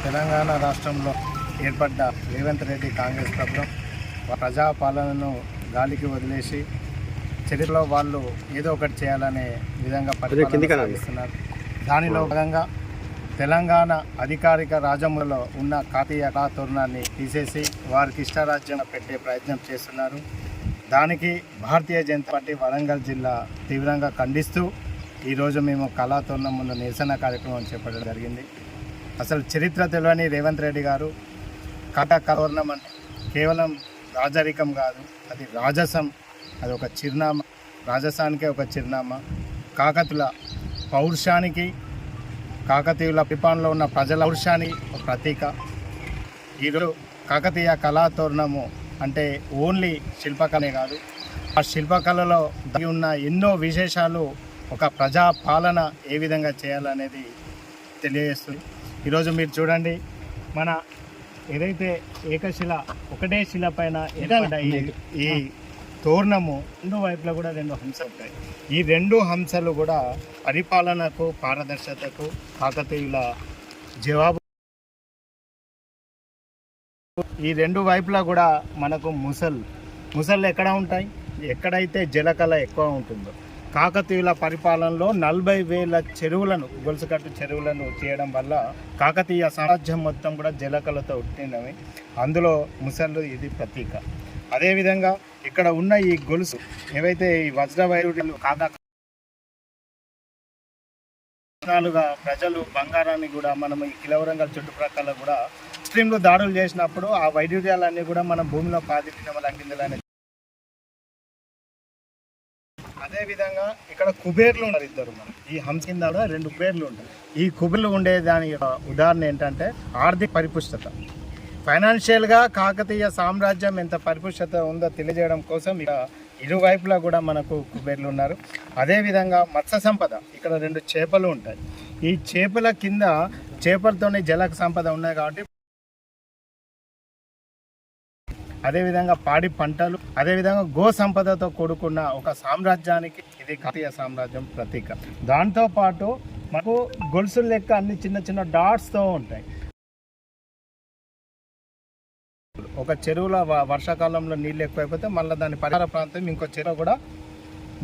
తెలంగాణ రాష్ట్రంలో ఏర్పడ్డ రేవంత్ రెడ్డి కాంగ్రెస్ ప్రభుత్వం ప్రజాపాలనను గాలికి వదిలేసి చరిత్రలో వాళ్ళు ఏదో ఒకటి చేయాలనే విధంగా పరిపాలిస్తున్నారు. దానిలో భాగంగా తెలంగాణ అధికారిక రాజ్యంలో ఉన్న కాకతీయ కళాతోరణాన్ని తీసేసి వారికి ఇష్టరాజ్యం పెట్టే ప్రయత్నం చేస్తున్నారు. దానికి భారతీయ జనతా పార్టీ వరంగల్ జిల్లా తీవ్రంగా ఖండిస్తూ ఈరోజు మేము కళాతోరణం ముందు నిరసన కార్యక్రమం చేపట్టడం జరిగింది. అసలు చరిత్ర తెలియని రేవంత్ రెడ్డి గారు కళాతోరణం అంటే కేవలం రాజరికం కాదు, అది రాజసం, అది ఒక చిరునామా, రాజసానికే ఒక చిరునామా, కాకతీయుల పౌరుషానికి, కాకతీయుల పరిపాలనలో ఉన్న ప్రజల పౌరుషానికి ఒక ప్రతీక. ఈరోజు కాకతీయ కళాతోరణము అంటే ఓన్లీ శిల్పకళే కాదు, ఆ శిల్పకళలో దాగి ఉన్న ఎన్నో విశేషాలు ఒక ప్రజా పాలన ఏ విధంగా చేయాలనేది తెలియజేస్తుంది. ఈరోజు మీరు చూడండి, మన ఏదైతే ఏకశిల ఒకటే శిల పైన ఏర్పడ్డ ఈ తోరణము రెండు వైపులా కూడా రెండు హంసలు ఉంటాయి. ఈ రెండు హంసలు కూడా పరిపాలనకు, పారదర్శకతకు, కాకతీయుల జవాబు. ఈ రెండు వైపులా కూడా మనకు ముసళ్ళు ఎక్కడ ఉంటాయి? ఎక్కడైతే జలకళ ఎక్కువ ఉంటుందో. కాకతీయుల పరిపాలనలో 40,000 చెరువులను, గొలుసుకట్టు చెరువులను చేయడం వల్ల కాకతీయ సామ్రాజ్యం మొత్తం కూడా జలకళతో ఉట్టినవి. అందులో ముసళ్ళు ఇది ప్రతీక. అదేవిధంగా ఇక్కడ ఉన్న ఈ గొలుసు ఏవైతే ఈ వజ్రవైరుడ్యాలు కాగా ప్రజలు బంగారాన్ని కూడా మనం ఈ కిలవరంగల్ చుట్టుప్రక్కల కూడా స్ట్రీమ్లో దాడులు చేసినప్పుడు ఆ వైద్యుర్యాలన్నీ కూడా మనం భూమిలో పాదించడం లంకిందాలని. అదేవిధంగా ఇక్కడ కుబేర్లు ఉన్నారు ఇద్దరు. మనం ఈ హంస కింద కూడా 2 కుబేర్లు ఉంటాయి. ఈ కుబేర్లు ఉండే దాని ఉదాహరణ ఏంటంటే ఆర్థిక పరిపుష్టత. ఫైనాన్షియల్గా కాకతీయ సామ్రాజ్యం ఎంత పరిపుష్టత ఉందో తెలియజేయడం కోసం ఇక ఇరువైపులా కూడా మనకు కుబేర్లు ఉన్నారు. అదేవిధంగా మత్స్య సంపద, ఇక్కడ 2 చేపలు ఉంటాయి. ఈ చేపల కింద చేపలతోనే జల సంపద ఉన్నాయి కాబట్టి, అదేవిధంగా పాడి పంటలు, అదేవిధంగా గో సంపదతో కూడుకున్న ఒక సామ్రాజ్యానికి ఇది కాకతీయ సామ్రాజ్యం ప్రతీక. దాంతోపాటు మనకు గొలుసులు లెక్క అన్ని చిన్న చిన్న డాట్స్తో ఉంటాయి. ఒక చెరువులో వర్షాకాలంలో నీళ్ళు ఎక్కువైపోతే మళ్ళీ దాని పరిహార ప్రాంతం ఇంకో చెరువు కూడా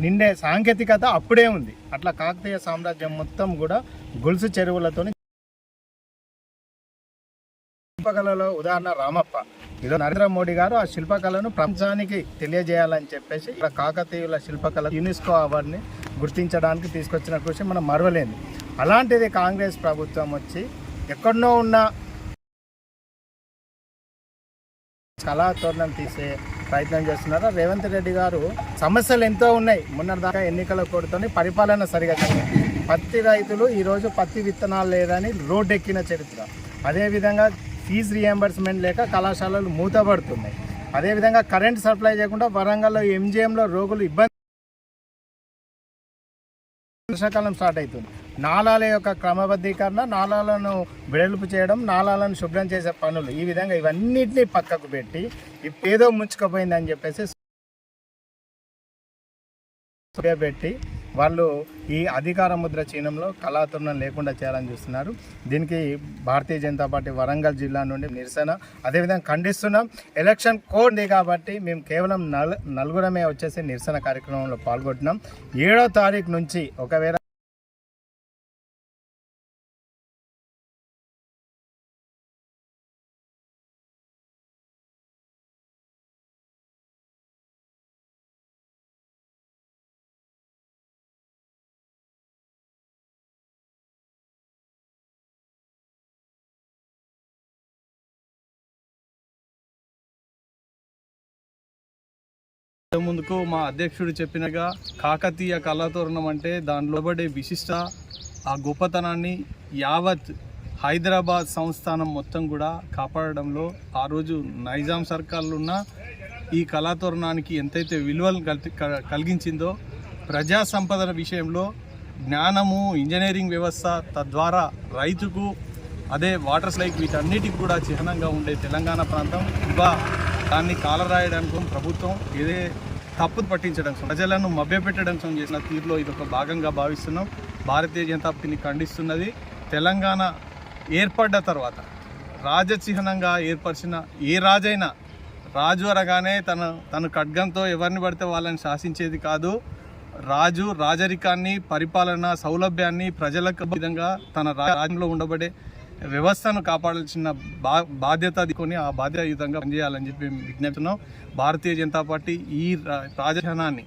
నిండే సాంకేతికత అప్పుడే ఉంది. అట్లా కాకతీయ సామ్రాజ్యం మొత్తం కూడా గొలుసు చెరువులతోని. శిల్పకళలో ఉదాహరణ రామప్ప. ఈరోజు నరేంద్ర మోడీ గారు ఆ శిల్పకళను ప్రపంచానికి తెలియజేయాలని చెప్పేసి ఇక్కడ కాకతీయుల శిల్పకళ యునెస్కో అవార్డుని గుర్తించడానికి తీసుకొచ్చిన కృషి మనం మరవలేంది. అలాంటిది కాంగ్రెస్ ప్రభుత్వం వచ్చి ఎక్కడనో ఉన్న కళాతోరణం తీసే ప్రయత్నం చేస్తున్నారు. రేవంత్ రెడ్డి గారు సమస్యలు ఎంతో ఉన్నాయి. మొన్నటిదాకా ఎన్నికల కోడ్తోని పరిపాలన సరిగా జరిగింది. పత్తి రైతులు ఈరోజు పత్తి విత్తనాలు లేదని రోడ్డు ఎక్కిన చరిత్ర. అదేవిధంగా ఫీజు రియంబర్స్మెంట్ లేక కళాశాలలు మూతపడుతున్నాయి. అదేవిధంగా కరెంట్ సప్లై చేయకుండా వరంగల్లో ఎంజిఎంలో రోగులు ఇబ్బంది. వర్షాకాలం స్టార్ట్ అవుతుంది. నాలాల యొక్క క్రమబద్ధీకరణ, నాలాలను వెడల్పు చేయడం, నాలాలను శుభ్రం చేసే పనులు, ఈ విధంగా ఇవన్నిటినీ పక్కకు పెట్టి ఏదో ముంచుకుపోయిందని చెప్పేసి పెట్టి వాళ్ళు ఈ అధికార ముద్ర చిహ్నంలో కళాతోరణం లేకుండా చేయాలని చూస్తున్నారు. దీనికి భారతీయ జనతా పార్టీ వరంగల్ జిల్లా నుండి నిరసన అదేవిధంగా ఖండిస్తున్నాం. ఎలక్షన్ కోడ్ ఉంది కాబట్టి మేము కేవలం నలుగురమే వచ్చేసి నిరసన కార్యక్రమంలో పాల్గొంటున్నాం. 7వ తారీఖు నుంచి ఒకవేళ ముందుకు మా అధ్యక్షుడు చెప్పినగా కాకతీయ కళాతోరణం అంటే దానిలో పడే విశిష్ట ఆ గొప్పతనాన్ని యావత్ హైదరాబాద్ సంస్థానం మొత్తం కూడా కాపాడడంలో ఆ రోజు నైజాం సర్కార్లో ఉన్న ఈ కళాతోరణానికి ఎంతైతే విలువలు కలిగించిందో ప్రజా సంపదన విషయంలో జ్ఞానము, ఇంజనీరింగ్ వ్యవస్థ, తద్వారా రైతుకు అదే వాటర్ లైక్ వీటన్నిటికి కూడా చిహ్నంగా ఉండే తెలంగాణ ప్రాంతం దాన్ని కాలరాయడానికి ప్రభుత్వం ఏదే తప్పులు పట్టించడం, ప్రజలను మభ్యపెట్టడం చేసిన తీరులో ఇది ఒక భాగంగా భావిస్తున్నాం. భారతీయ జనతా పార్టీని ఖండిస్తున్నది. తెలంగాణ ఏర్పడ్డ తర్వాత రాజచిహ్నంగా ఏర్పరిచిన ఏ రాజైనా రాజు అనగానే తన ఖడ్గంతో ఎవరిని పడితే వాళ్ళని శాసించేది కాదు. రాజు రాజరికాన్ని, పరిపాలన సౌలభ్యాన్ని ప్రజలకు విధంగా తన రాజ్యంలో ఉండబడే వ్యవస్థను కాపాడాల్సిన బాధ్యత తీసుకొని ఆ బాధ్యతాయుతంగా పనిచేయాలని చెప్పి విజ్ఞప్తున్నాం. భారతీయ జనతా పార్టీ ఈ రాజధానాన్ని